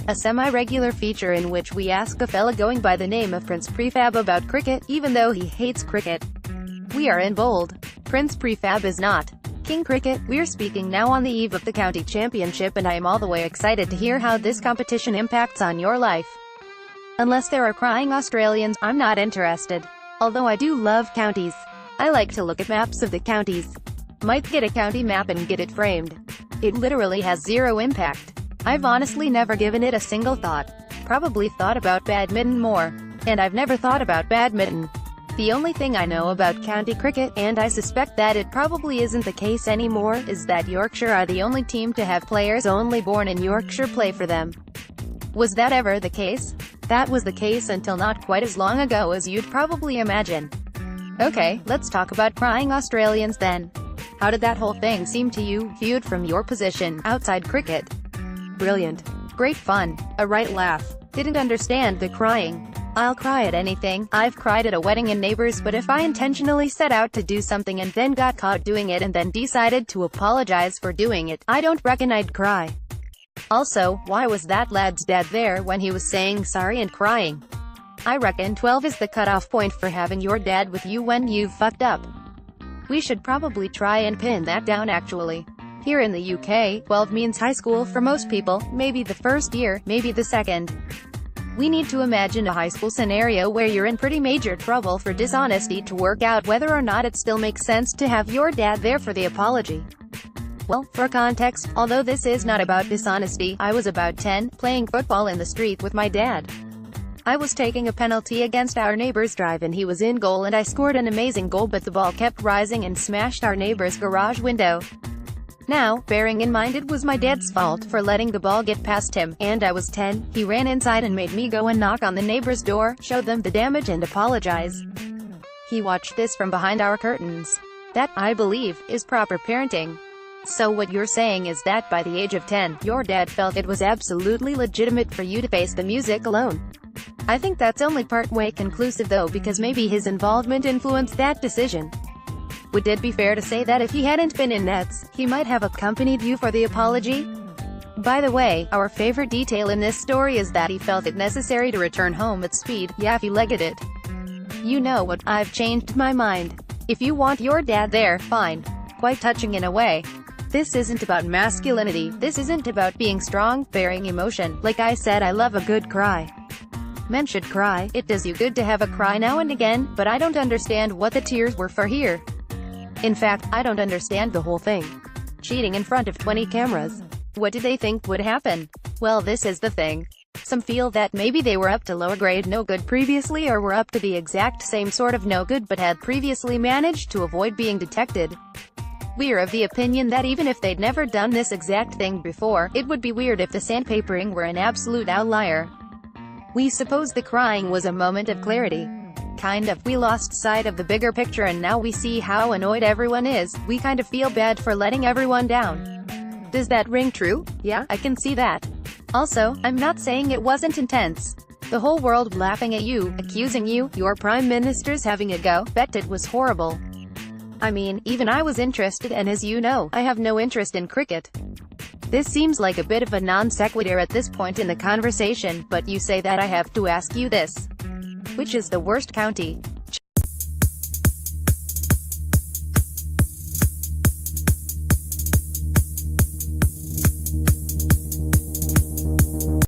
a semi-regular feature in which we ask a fella going by the name of Prince Prefab about cricket, even though he hates cricket. We are in bold. Prince Prefab is not King Cricket. We're speaking now on the eve of the county championship, and I am all the way excited to hear how this competition impacts on your life. Unless there are crying Australians, I'm not interested. Although I do love counties. I like to look at maps of the counties. Might get a county map and get it framed. It literally has zero impact. I've honestly never given it a single thought. Probably thought about badminton more. And I've never thought about badminton. The only thing I know about county cricket, and I suspect that it probably isn't the case anymore, is that Yorkshire are the only team to have players only born in Yorkshire play for them. Was that ever the case? That was the case until not quite as long ago as you'd probably imagine. Okay, let's talk about crying Australians then. How did that whole thing seem to you, viewed from your position, outside cricket? Brilliant. Great fun. A right laugh. Didn't understand the crying. I'll cry at anything. I've cried at a wedding in Neighbours, but if I intentionally set out to do something and then got caught doing it and then decided to apologize for doing it, I don't reckon I'd cry. Also, why was that lad's dad there when he was saying sorry and crying? I reckon 12 is the cutoff point for having your dad with you when you've fucked up. We should probably try and pin that down actually. Here in the UK, 12 means high school for most people, maybe the first year, maybe the second. We need to imagine a high school scenario where you're in pretty major trouble for dishonesty to work out whether or not it still makes sense to have your dad there for the apology. Well, for context, although this is not about dishonesty, I was about 10, playing football in the street with my dad. I was taking a penalty against our neighbor's drive and he was in goal and I scored an amazing goal, but the ball kept rising and smashed our neighbor's garage window. Now, bearing in mind it was my dad's fault for letting the ball get past him, and I was 10, he ran inside and made me go and knock on the neighbor's door, show them the damage and apologize. He watched this from behind our curtains. That, I believe, is proper parenting. So what you're saying is that by the age of 10, your dad felt it was absolutely legitimate for you to face the music alone. I think that's only part-way conclusive though, because maybe his involvement influenced that decision. Would it be fair to say that if he hadn't been in nets, he might have accompanied you for the apology? By the way, our favorite detail in this story is that he felt it necessary to return home at speed. Yeah, he legged it. You know what, I've changed my mind. If you want your dad there, fine. Quite touching in a way. This isn't about masculinity, this isn't about being strong, bearing emotion. Like I said, I love a good cry. Men should cry, it does you good to have a cry now and again, but I don't understand what the tears were for here. In fact, I don't understand the whole thing. Cheating in front of 20 cameras. What did they think would happen? Well, this is the thing. Some feel that maybe they were up to lower grade no good previously, or were up to the exact same sort of no good but had previously managed to avoid being detected. We're of the opinion that even if they'd never done this exact thing before, it would be weird if the sandpapering were an absolute outlier. We suppose the crying was a moment of clarity. Kind of. We lost sight of the bigger picture and now we see how annoyed everyone is. We kind of feel bad for letting everyone down. Does that ring true? Yeah, I can see that. Also, I'm not saying it wasn't intense. The whole world laughing at you, accusing you, your prime minister's having a go, bet it was horrible. I mean, even I was interested, and as you know, I have no interest in cricket. This seems like a bit of a non sequitur at this point in the conversation, but you say that I have to ask you this. Which is the worst county?